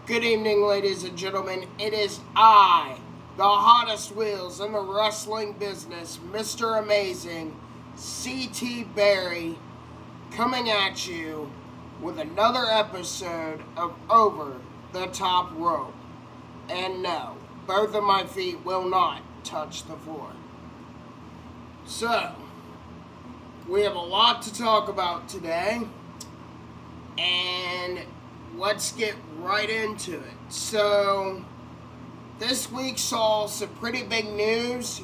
Good evening, ladies and gentlemen. It is I, the hottest wheels in the wrestling business, Mr. Amazing, C.T. Barry, coming at you with another episode of Over the Top Rope. And no, both of my feet will not touch the floor. So, we have a lot to talk about today, and let's get right into it. So, this week saw some pretty big news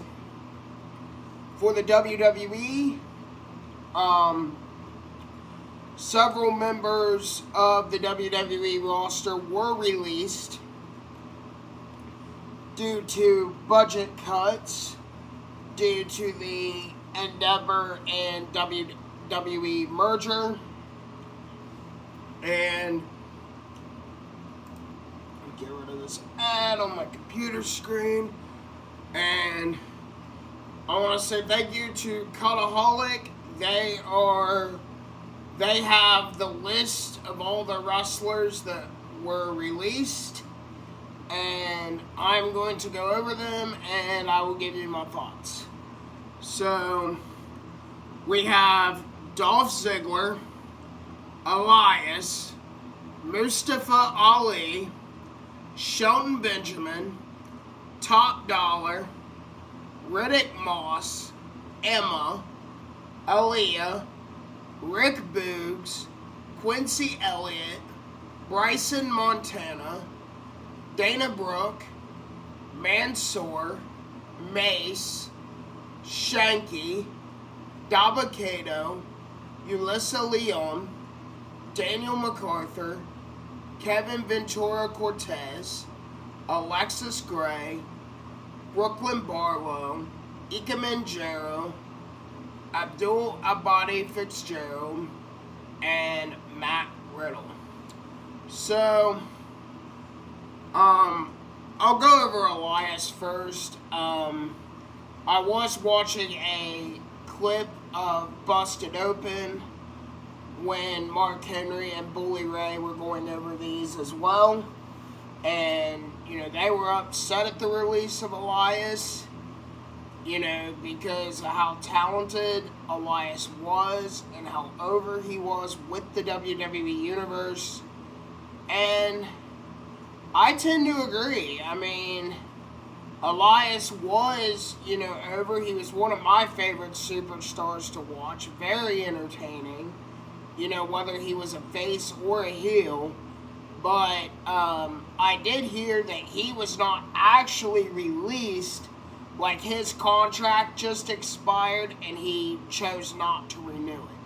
for the WWE. Several members of the WWE roster were released due to budget cuts, due to the Endeavor and WWE merger. And get rid of this ad on my computer screen. And I want to say thank you to Cutaholic. They have the list of all the wrestlers that were released, and I'm going to go over them and I will give you my thoughts. So we have Dolph Ziggler, Elias, Mustafa Ali, Shelton Benjamin, Top Dollar, Riddick Moss, Emma, Aaliyah, Rick Boogs, Quincy Elliott, Bryson Montana, Dana Brooke, Mansoor, Mace, Shanky, Dabba-Kato, Ulissa Leon, Daniel MacArthur, Kevin Ventura Cortez, Alexis Gray, Brooklyn Barlow, Ika Manjaro, Abdul Abadi Fitzgerald, and Matt Riddle. So, I'll go over Elias first. I was watching a clip of Busted Open when Mark Henry and Bully Ray were going over these as well. And, they were upset at the release of Elias, because of how talented Elias was and how over he was with the WWE Universe. And I tend to agree. I mean, Elias was, over. He was one of my favorite superstars to watch. Very entertaining. Whether he was a face or a heel. But I did hear that he was not actually released. Like, his contract just expired and he chose not to renew it.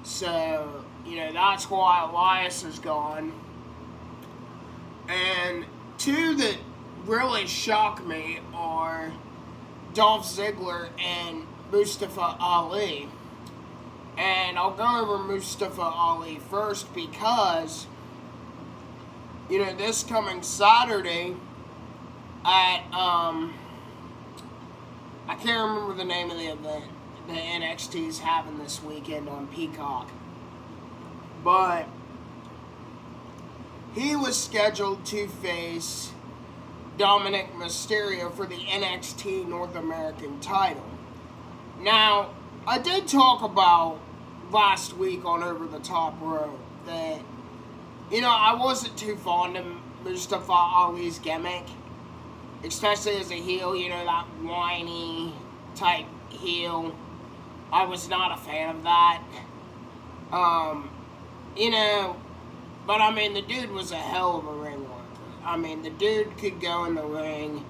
So, that's why Elias is gone. And two that really shock me are Dolph Ziggler and Mustafa Ali. And I'll go over Mustafa Ali first because, this coming Saturday at, I can't remember the name of the event that NXT is having this weekend on Peacock. But he was scheduled to face Dominic Mysterio for the NXT North American title. Now, I did talk about last week on Over the Top Rope that, I wasn't too fond of Mustafa Ali's gimmick, especially as a heel, that whiny type heel. I was not a fan of that. But I mean, the dude was a hell of a ring worker. I mean, the dude could go in the ring.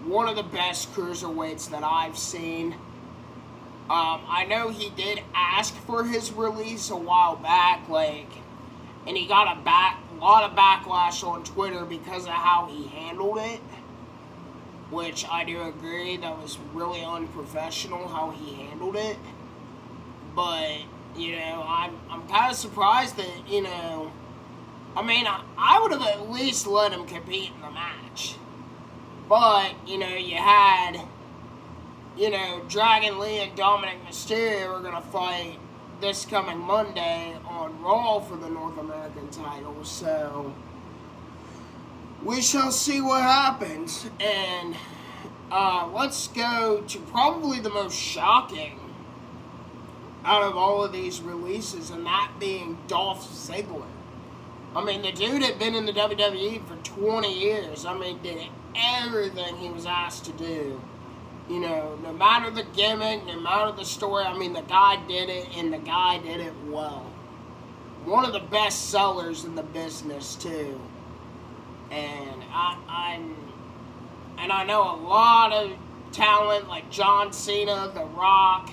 One of the best cruiserweights that I've seen. I know he did ask for his release a while back, and he got a lot of backlash on Twitter because of how he handled it, which I do agree, that was really unprofessional how he handled it. But, I'm kind of surprised that, I would have at least let him compete in the match. But, you had, Dragon Lee and Dominic Mysterio are going to fight this coming Monday on Raw for the North American title. So, we shall see what happens. And let's go to probably the most shocking out of all of these releases, and that being Dolph Ziggler. I mean, the dude had been in the WWE for 20 years. I mean, did everything he was asked to do. You know, no matter the gimmick, no matter the story, I mean, the guy did it, and the guy did it well. One of the best sellers in the business, too. And I know a lot of talent, like John Cena, The Rock,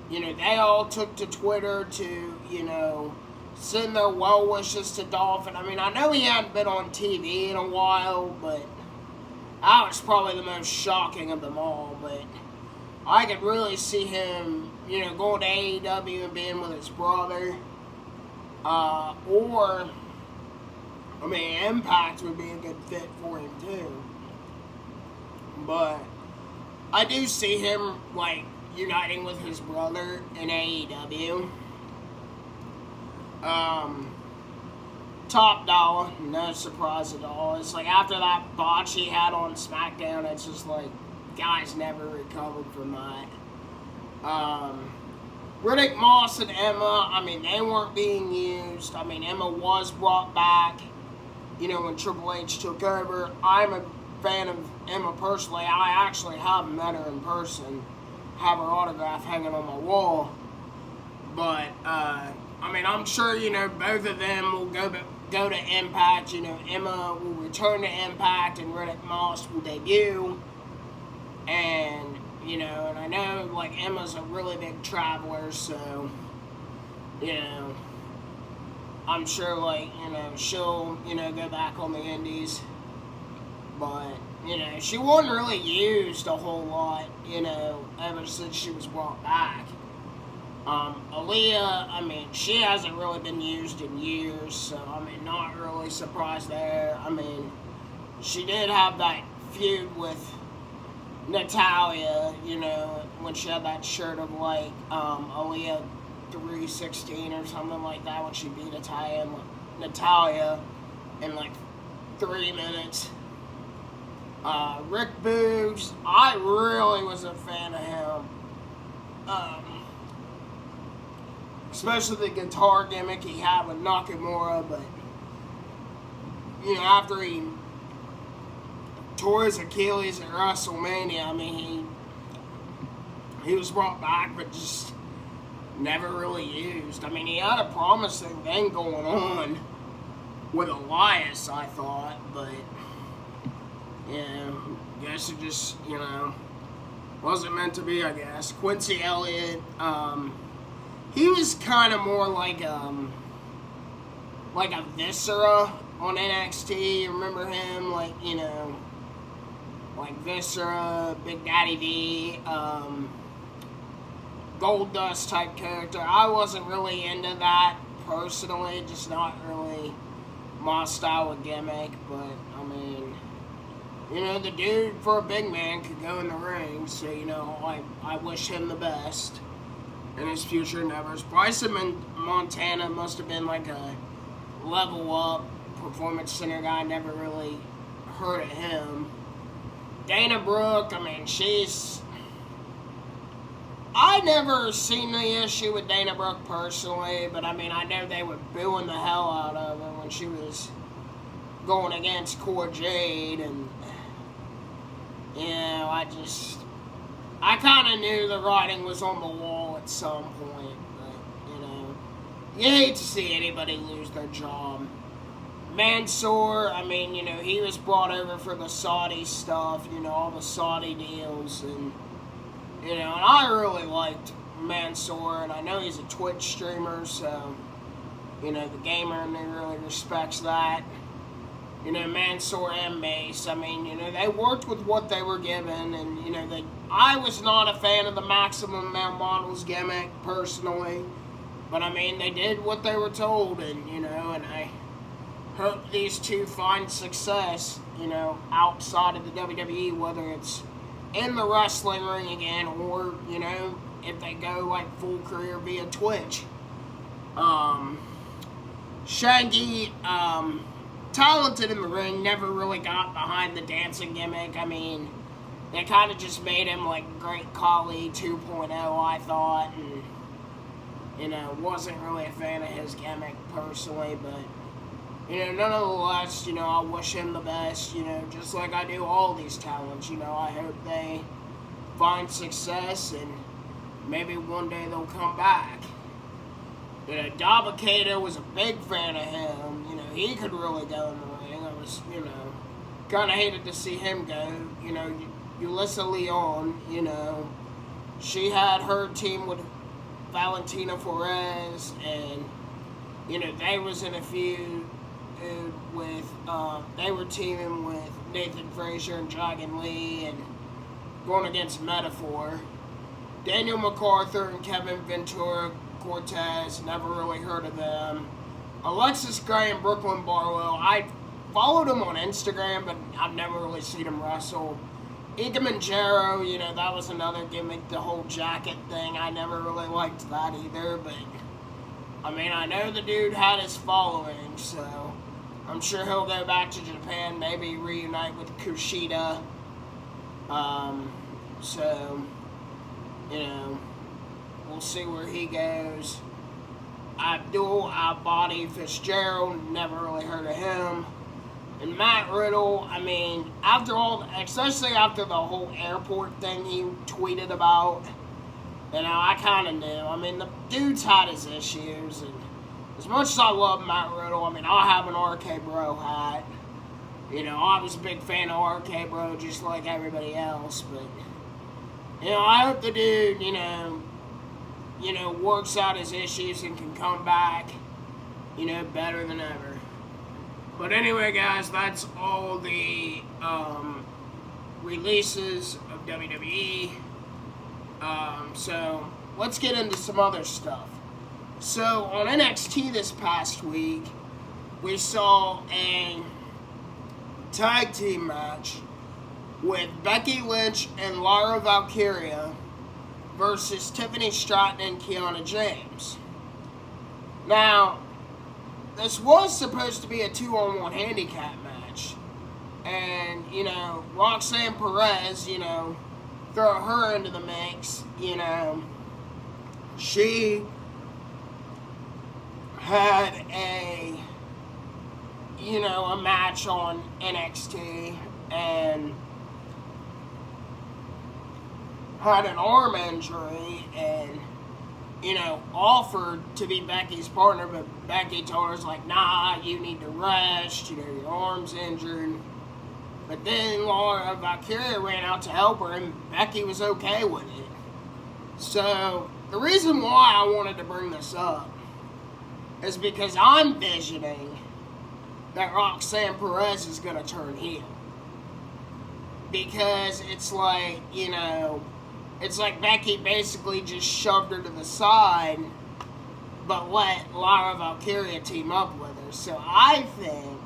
you know, they all took to Twitter to, you know, send their well wishes to Dolph. And I mean, I know he hadn't been on TV in a while, but that was probably the most shocking of them all. But I could really see him, you know, going to AEW and being with his brother. Or, I mean, Impact would be a good fit for him too. But I do see him, like, uniting with his brother in AEW. Top dollar, no surprise at all. It's like after that botch he had on SmackDown, it's just like, guys never recovered from that. Riddick Moss and Emma, I mean, they weren't being used. I mean, Emma was brought back, you know, when Triple H took over. I'm a fan of Emma personally. I actually have met her in person, have her autograph hanging on my wall. But, I mean, I'm sure, you know, both of them will go to Impact. You know, Emma will return to Impact and Riddick Moss will debut. And, you know, and I know, like, Emma's a really big traveler, so, you know, I'm sure, like, you know, she'll, you know, go back on the indies. But, you know, she wasn't really used a whole lot, you know, ever since she was brought back. Aaliyah, I mean, she hasn't really been used in years, so, I mean, not really surprised there. I mean, she did have that feud with Natalya, you know, when she had that shirt of, like, Aaliyah 316 or something like that, when she beat Natalya in, like, 3 minutes. Rick Boogs, I really was a fan of him. Especially the guitar gimmick he had with Nakamura, but, you know, after he tore his Achilles at WrestleMania, I mean, he was brought back, but just never really used. I mean, he had a promising thing going on with Elias, I thought, but, you know, I guess it just, you know, wasn't meant to be, I guess. Quincy Elliott, he was kind of more like a Viscera on NXT. Remember him? Like, you know, like Viscera, Big Daddy V, Goldust type character. I wasn't really into that personally, just not really my style of gimmick, but, I mean, you know, the dude, for a big man, could go in the ring, so, you know, I wish him the best in his future endeavors. Bryson Montana must have been like a level up performance center guy. Never really heard of him. Dana Brooke, I mean, I never seen the issue with Dana Brooke personally, but I mean, I know they were booing the hell out of her when she was going against Cora Jade, and, you know, I kind of knew the writing was on the wall at some point, but, you know, you hate to see anybody lose their job. Mansoor, I mean, you know, he was brought over for the Saudi stuff, you know, all the Saudi deals, and, you know, and I really liked Mansoor, and I know he's a Twitch streamer, so, you know, the gamer in me really respects that. You know, Mansoor and Mace, I mean, you know, they worked with what they were given, and, you know, I was not a fan of the Maximum Male Models gimmick, personally, but, I mean, they did what they were told, and, you know, and I hope these two find success, you know, outside of the WWE, whether it's in the wrestling ring again, or, you know, if they go, like, full career via Twitch. Shaggy, talented in the ring, never really got behind the dancing gimmick. I mean, they kind of just made him like Great Khali 2.0, I thought, and, you know, wasn't really a fan of his gimmick personally, but, you know, nonetheless, you know, I wish him the best, you know, just like I do all these talents, you know, I hope they find success, and maybe one day they'll come back. You know, Dabba-Kato was a big fan of him. You know, he could really go in the ring. I was, you know, kind of hated to see him go. You know, Yulisa Leon, you know, she had her team with Valentina Flores, and, you know, they was in a feud with, they were teaming with Nathan Frazier and Dragon Lee and going against Metaphor. Daniel MacArthur and Kevin Ventura Cortez, never really heard of them. Alexis Gray and Brooklyn Barlow, I followed him on Instagram, but I've never really seen him wrestle. Ika Manjaro, you know, that was another gimmick, the whole jacket thing. I never really liked that either, but, I mean, I know the dude had his following, so I'm sure he'll go back to Japan, maybe reunite with Kushida. So, you know, we'll see where he goes. Abdul Abadi Fitzgerald, never really heard of him. And Matt Riddle, I mean, after all, especially after the whole airport thing he tweeted about, you know, I kind of knew. I mean, the dude's had his issues, and as much as I love Matt Riddle, I mean, I have an RK Bro hat. You know, I was a big fan of RK Bro, just like everybody else, but, you know, I hope the dude, you know, works out his issues and can come back, you know, better than ever. But anyway, guys, that's all the releases of WWE. So let's get into some other stuff. So on NXT this past week, we saw a tag team match with Becky Lynch and Lyra Valkyria versus Tiffany Stratton and Kiana James. Now, this was supposed to be a 2-on-1 handicap match. And, you know, Roxanne Perez, you know, throw her into the mix, you know, she had a, you know, a match on NXT and had an arm injury and, you know, offered to be Becky's partner, but Becky told her, like, nah, you need to rest, you know, your arm's injured. But then Lyra Valkyria ran out to help her, and Becky was okay with it. So, the reason why I wanted to bring this up is because I'm visioning that Roxanne Perez is going to turn heel. Because it's like, you know, it's like Becky basically just shoved her to the side, but let Lyra Valkyria team up with her. So I think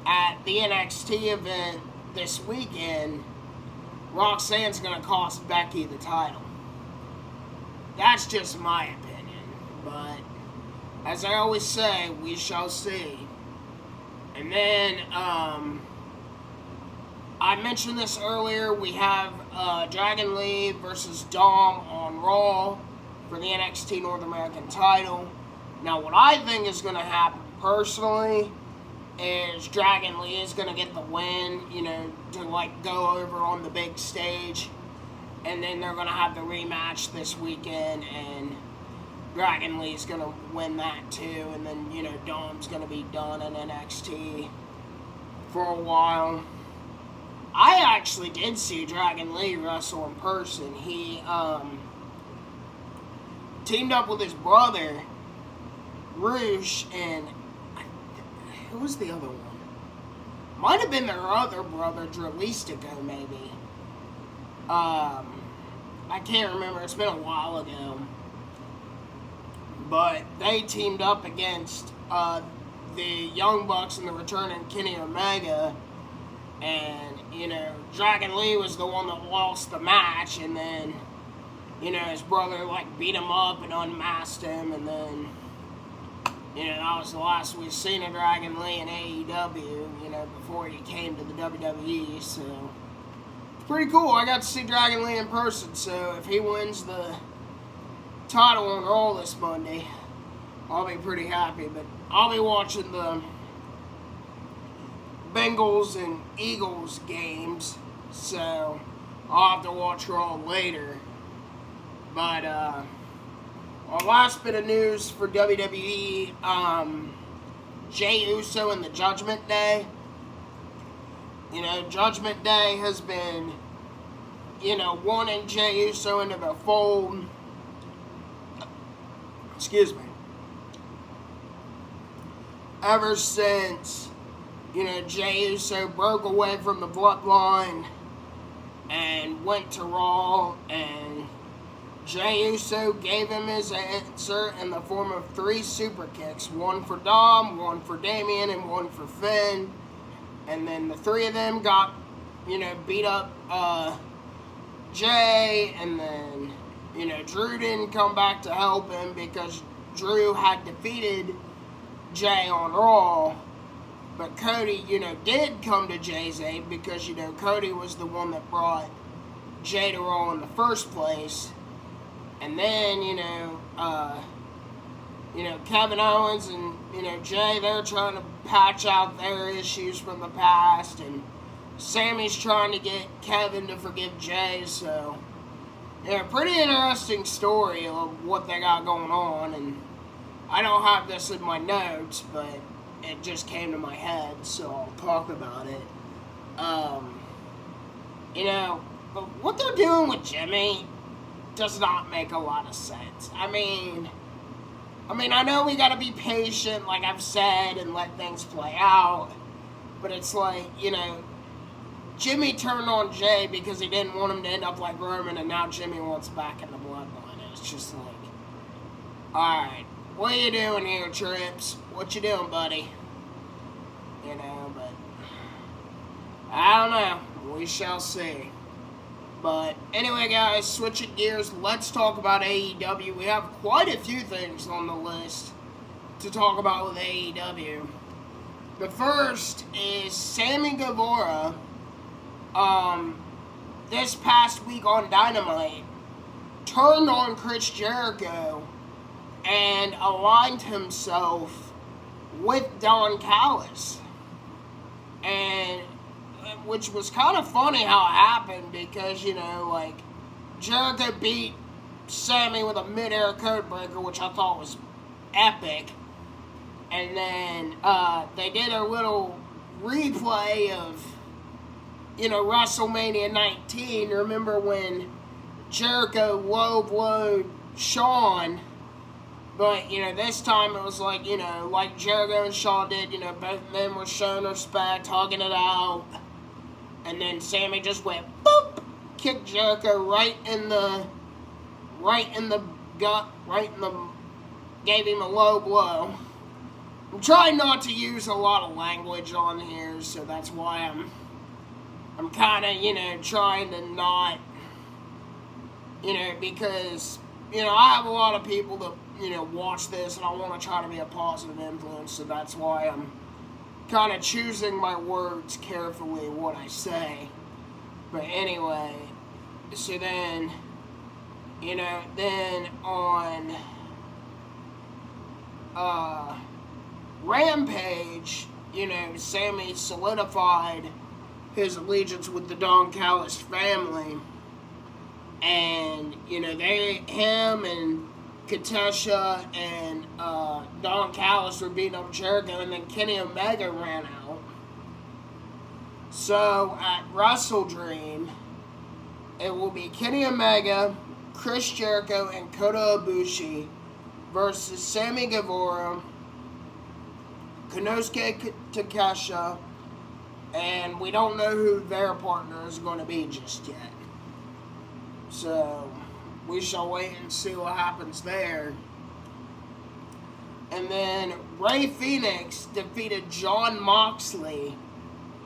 at the NXT event this weekend, Roxanne's going to cost Becky the title. That's just my opinion, but as I always say, we shall see. And then, I mentioned this earlier, we have Dragon Lee versus Dom on Raw for the NXT North American title. Now, what I think is going to happen personally is Dragon Lee is going to get the win, you know, to, like, go over on the big stage. And then they're going to have the rematch this weekend, and Dragon Lee's going to win that too. And then, you know, Dom's going to be done in NXT for a while. I actually did see Dragon Lee wrestle in person. He teamed up with his brother, Roosh, and who was the other one? Might have been their other brother, Dralistico, maybe. I can't remember. It's been a while ago. But they teamed up against the Young Bucks and the returning Kenny Omega. And, you know, Dragon Lee was the one that lost the match. And then, you know, his brother, like, beat him up and unmasked him. And then, That was the last we've seen of Dragon Lee in AEW, before he came to the WWE, so it's pretty cool. I got to see Dragon Lee in person, so if he wins the title on Raw this Monday, I'll be pretty happy, but I'll be watching the Bengals and Eagles games, so I'll have to watch Raw later. But, our last bit of news for WWE, Jey Uso and the Judgment Day. Judgment Day has been, wanting Jey Uso into the fold. Excuse me. Ever since, Jey Uso broke away from the bloodline and went to Raw, and Jey Uso gave him his answer in the form of 3 super kicks. One for Dom, one for Damian, and one for Finn. And then the 3 of them got, beat up Jey, and then, Drew didn't come back to help him because Drew had defeated Jey on Raw. But Cody, did come to Jey's aid because, Cody was the one that brought Jey to Raw in the first place. And then, Kevin Owens and, Jey, they're trying to patch out their issues from the past. And Sammy's trying to get Kevin to forgive Jey. So, pretty interesting story of what they got going on. And I don't have this in my notes, but it just came to my head, so I'll talk about it. But what they're doing with Jimmy does not make a lot of sense. I mean, I know we gotta be patient, like I've said, and let things play out. But it's like, Jimmy turned on Jey because he didn't want him to end up like Roman, and now Jimmy wants back in the bloodline. It's just like, alright, what are you doing here, Trips? What you doing, buddy? But I don't know. We shall see. But anyway, guys, switching gears, let's talk about AEW. We have quite a few things on the list to talk about with AEW. The first is Sammy Guevara. This past week on Dynamite, turned on Chris Jericho and aligned himself with Don Callis. And which was kind of funny how it happened because, Jericho beat Sammy with a mid-air code breaker, which I thought was epic. And then they did a little replay of, WrestleMania 19. Remember when Jericho low-blowed Shawn? But, this time it was like, like Jericho and Shawn did, both of them were showing respect, hugging it out. And then Sammy just went, boop, kicked Jericho right in the gut, gave him a low blow. I'm trying not to use a lot of language on here, so that's why I'm kind of, trying to not, because, I have a lot of people that, watch this, and I want to try to be a positive influence, so that's why I'm kind of choosing my words carefully, what I say. But anyway, so then, then on Rampage, Sammy solidified his allegiance with the Don Callis family. And, him and Katusha and Don Callis were beating up Jericho, and then Kenny Omega ran out. So at Wrestle Dream, it will be Kenny Omega, Chris Jericho, and Kota Ibushi versus Sammy Guevara, Konosuke Takeshita, and we don't know who their partner is going to be just yet. So we shall wait and see what happens there. And then Rey Fenix defeated Jon Moxley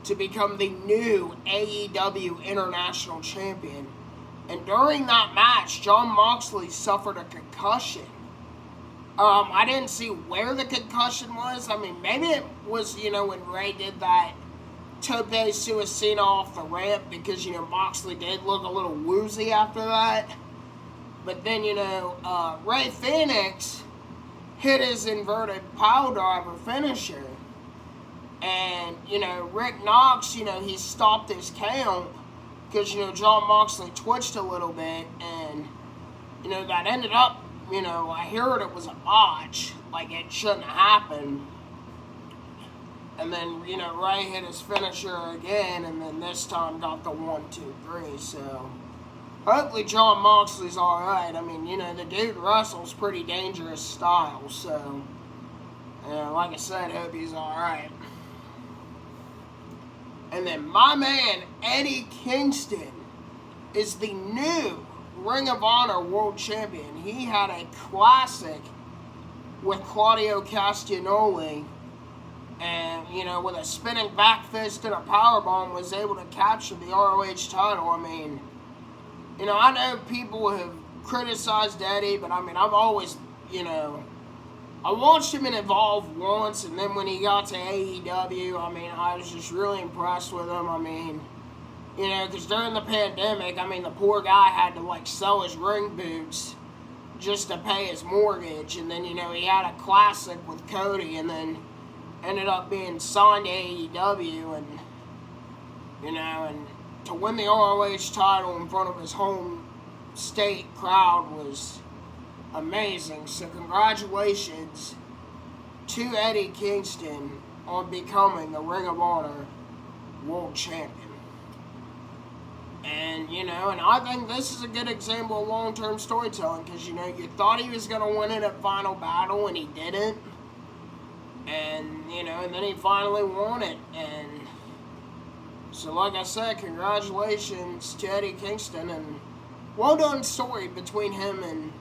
to become the new AEW International Champion. And during that match, Jon Moxley suffered a concussion. I didn't see where the concussion was. I mean, maybe it was, when Ray did that Tope Suicida off the ramp because, Moxley did look a little woozy after that. But then, Ray Phoenix hit his inverted pile driver finisher. And, Rick Knox, he stopped his count because, Jon Moxley twitched a little bit. And, that ended up, I heard it was a botch. Like, it shouldn't have happened. And then, Ray hit his finisher again, and then this time got the 1, 2, 3. So, hopefully Jon Moxley's alright. I mean, the dude wrestles pretty dangerous style. So, like I said, hope he's alright. And then my man, Eddie Kingston, is the new Ring of Honor World Champion. He had a classic with Claudio Castagnoli. And, with a spinning back fist and a powerbomb, was able to capture the ROH title. I mean, I know people have criticized Eddie, but I mean, I've always, I watched him in Evolve once, and then when he got to AEW, I mean, I was just really impressed with him. I mean, because during the pandemic, I mean, the poor guy had to, sell his ring boots just to pay his mortgage. And then, he had a classic with Cody, and then ended up being signed to AEW, and, and to win the ROH title in front of his home state crowd was amazing. So congratulations to Eddie Kingston on becoming the Ring of Honor World Champion. And, and I think this is a good example of long-term storytelling, because, you thought he was going to win it at Final Battle, and he didn't. And, and then he finally won it. And so, like I said, congratulations to Eddie Kingston, and well done story between him and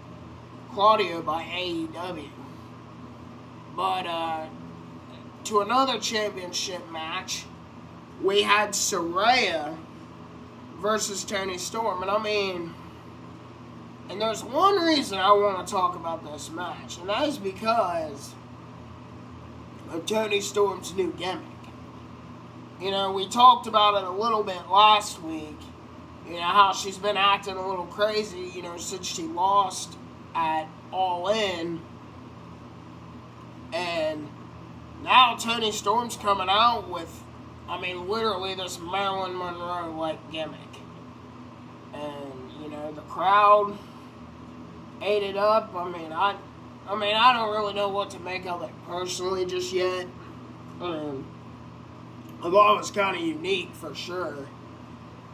Claudio by AEW. But, to another championship match, we had Saraya versus Toni Storm. And I mean, and there's one reason I want to talk about this match, and that is because of Toni Storm's new gimmick. We talked about it a little bit last week, how she's been acting a little crazy, since she lost at All In. And now Toni Storm's coming out with, I mean, literally this Marilyn Monroe-like gimmick. And, the crowd ate it up. I don't really know what to make of it personally just yet. I thought it was kind of unique for sure,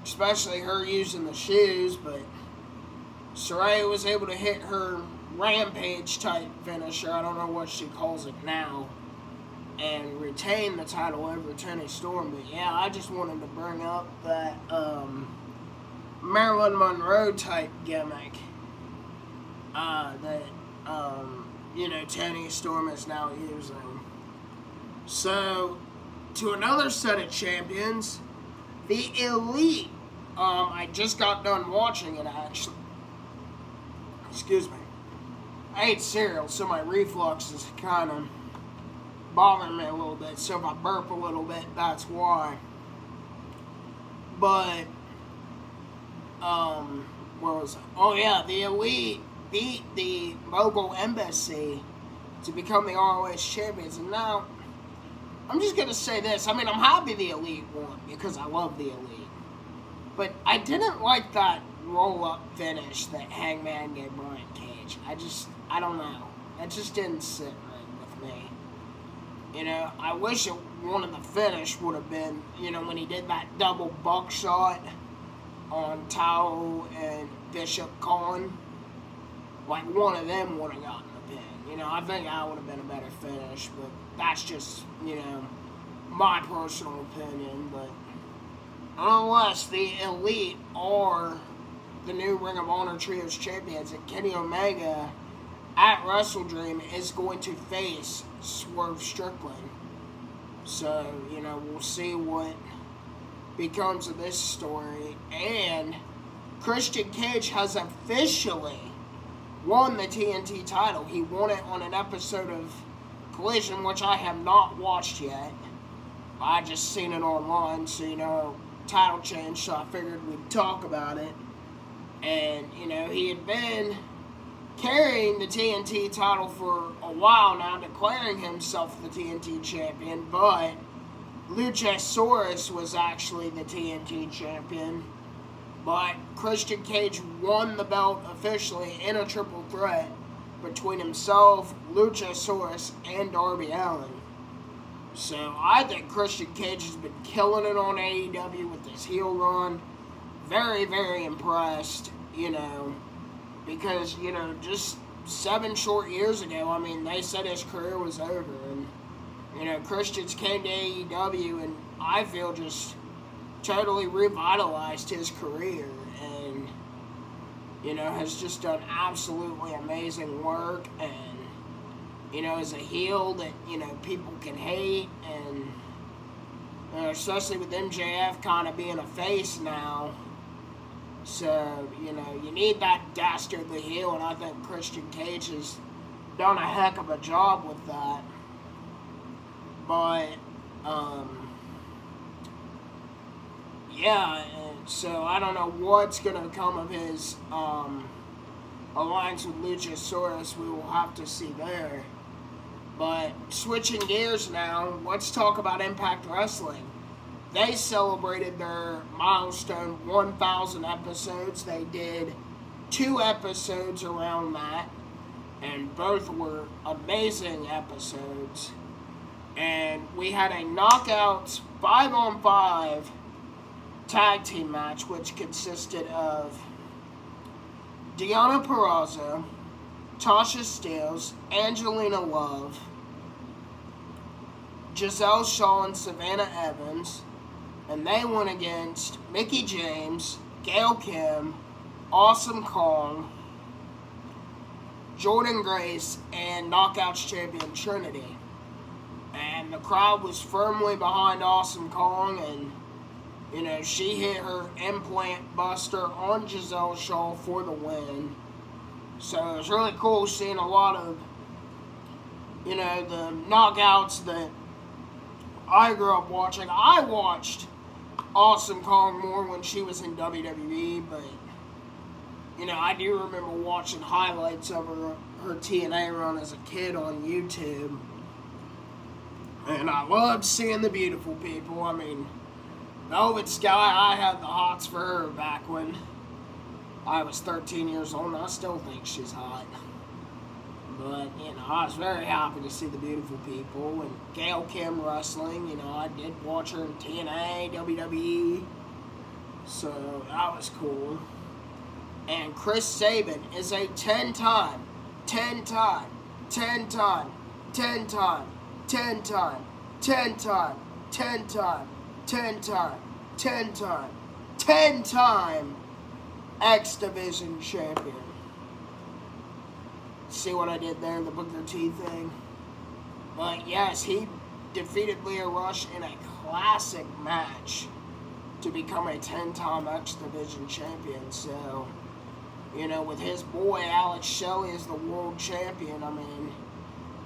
especially her using the shoes, but Saraya was able to hit her Rampage type finisher, I don't know what she calls it now, and retain the title over Toni Storm. But yeah, I just wanted to bring up that Marilyn Monroe type gimmick that Toni Storm is now using. So, to another set of champions, the Elite. I just got done watching it, actually. Excuse me. I ate cereal, so my reflux is kind of bothering me a little bit. So if I burp a little bit, that's why. But, where was I? Oh yeah, the Elite beat the Mogul Embassy to become the ROH champions. And now, I'm just going to say this. I'm happy the Elite won because I love the Elite. But I didn't like that roll-up finish that Hangman gave Brian Cage. I don't know. That just didn't sit right with me. I wish one of the finish would have been, when he did that double buckshot on Tao and Bishop Khan. Like, one of them would have gotten the pin. I think that would have been a better finish, but that's just, my personal opinion. But unless the Elite are the new Ring of Honor Trios champions, and Kenny Omega at Wrestle Dream is going to face Swerve Strickland. So, we'll see what becomes of this story. And Christian Cage has officially won the TNT title. He won it on an episode of Collision, which I have not watched yet. I just seen it online, so, title change, so I figured we'd talk about it. And, he had been carrying the TNT title for a while now, declaring himself the TNT champion, but Luchasaurus was actually the TNT champion. But Christian Cage won the belt officially in a triple threat between himself, Luchasaurus, and Darby Allin. So I think Christian Cage has been killing it on AEW with this heel run. Very, very impressed, because, just 7 short years ago, they said his career was over. And, Christian's came to AEW and I feel just totally revitalized his career and, has just done absolutely amazing work and, is a heel that, people can hate and, especially with MJF kind of being a face now. So, you need that dastardly heel, and I think Christian Cage has done a heck of a job with that. But, yeah, so I don't know what's going to come of his alliance with Luchasaurus. We will have to see there. But switching gears now, let's talk about Impact Wrestling. They celebrated their milestone 1,000 episodes. They did 2 episodes around that, and both were amazing episodes. And we had a Knockouts 5-on-5 tag team match, which consisted of Deonna Purrazzo, Tasha Steelz, Angelina Love, Giselle Shaw, and Savannah Evans. And they went against Mickie James, Gail Kim, Awesome Kong, Jordynne Grace, and Knockouts champion Trinity. And the crowd was firmly behind Awesome Kong, and, she hit her implant buster on Giselle Shaw for the win. So it was really cool seeing a lot of, the knockouts that I grew up watching. I watched Awesome Kong more when she was in WWE, but, I do remember watching highlights of her TNA run as a kid on YouTube. And I loved seeing the beautiful people. Velvet Sky, I had the hots for her back when I was 13 years old, and I still think she's hot. But, I was very happy to see the beautiful people. And Gail Kim wrestling, I did watch her in TNA, WWE. So, that was cool. And Chris Sabin is a 10-time X Division champion. See what I did there, the Booker T thing? But yes, he defeated Lio Rush in a classic match to become a 10-time X Division champion. So, with his boy Alex Shelley as the world champion,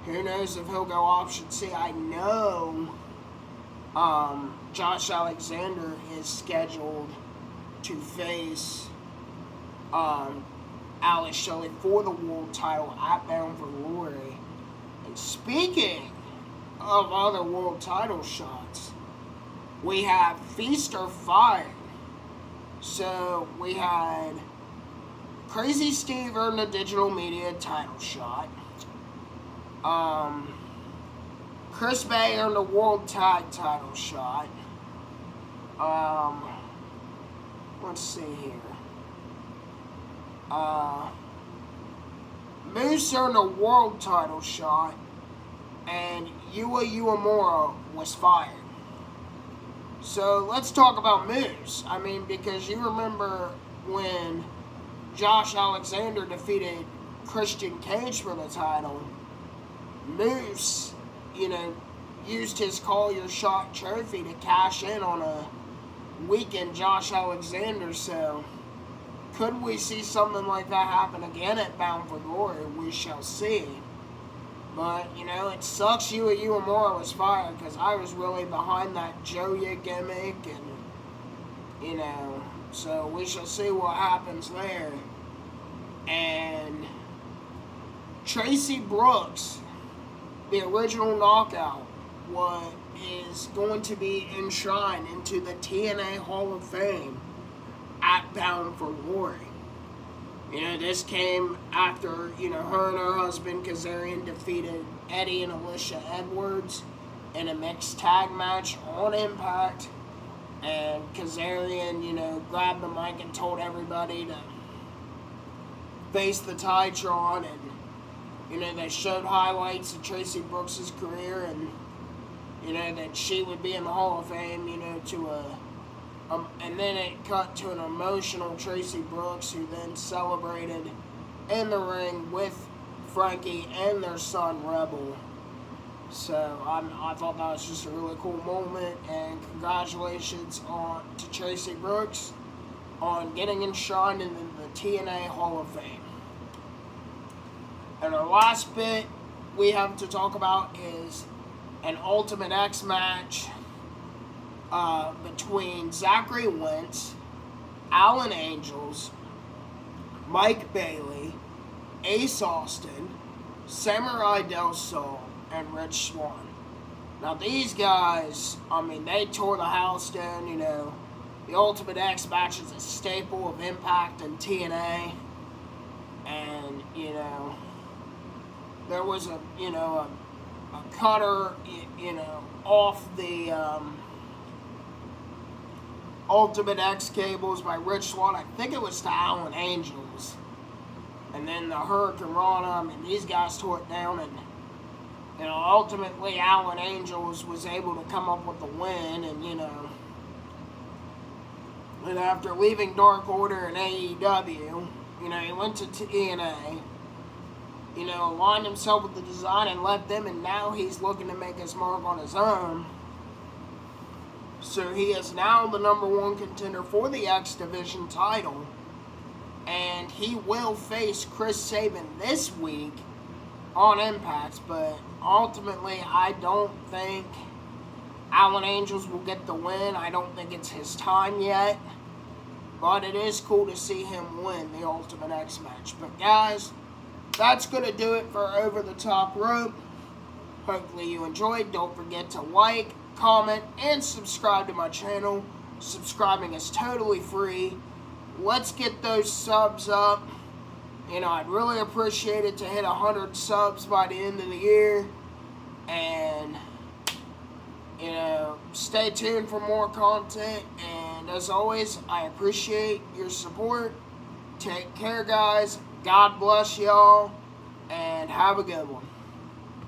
who knows if he'll go option C. I know Josh Alexander is scheduled to face Alex Shelley for the world title at Bound for Glory. And speaking of other world title shots, we have Feast or Fire. So we had Crazy Steve earn the digital media title shot. Chris Bay earned a world tag title shot. Let's see here. Moose earned a world title shot, and Yua Uemura was fired. So let's talk about Moose. Because you remember when Josh Alexander defeated Christian Cage for the title, Moose, used his Call Your Shot trophy to cash in on a weakened Josh Alexander. So could we see something like that happen again at Bound for Glory? We shall see. But, you know, it sucks Yu Uemura was fired, because I was really behind that Joya gimmick, and, you know, so we shall see what happens there. And Tracy Brooks, the original Knockout, is going to be enshrined into the TNA Hall of Fame at Bound for Glory. You know, this came after, you know, her and her husband Kazarian defeated Eddie and Alicia Edwards in a mixed tag match on Impact. And Kazarian, you know, grabbed the mic and told everybody to face the Titron. And, you know, they showed highlights of Tracy Brooks' career, and, you know, that she would be in the Hall of Fame, you know, and then it cut to an emotional Tracy Brooks, who then celebrated in the ring with Frankie and their son Rebel. So I thought that was just a really cool moment, and congratulations to Tracy Brooks on getting enshrined into the TNA Hall of Fame. And our last bit we have to talk about is an Ultimate X match between Zachary Wentz, Alan Angels, Mike Bailey, Ace Austin, Samurai Del Sol, and Rich Swann. Now these guys, I mean, they tore the house down. You know, the Ultimate X match is a staple of Impact and TNA, and, you know, there was a cutter, you know, off the Ultimate X cables by Rich Swann. I think it was to Alan Angels. And then the Hurricane Rana, I mean, these guys tore it down, and, you know, ultimately Alan Angels was able to come up with the win, and, you know, and after leaving Dark Order and AEW, you know, he went to TNA, you know, aligned himself with the design and left them, and now he's looking to make his mark on his own. So he is now the #1 contender for the X Division title, and he will face Chris Sabin this week on Impact, but ultimately I don't think Alan Angels will get the win. I don't think it's his time yet, but it is cool to see him win the Ultimate X match. But guys, that's going to do it for Over the Top Rope. Hopefully you enjoyed. Don't forget to like, comment, and subscribe to my channel. Subscribing is totally free. Let's get those subs up. You know, I'd really appreciate it to hit 100 subs by the end of the year. And, you know, stay tuned for more content. And as always, I appreciate your support. Take care, guys. God bless y'all. And have a good one.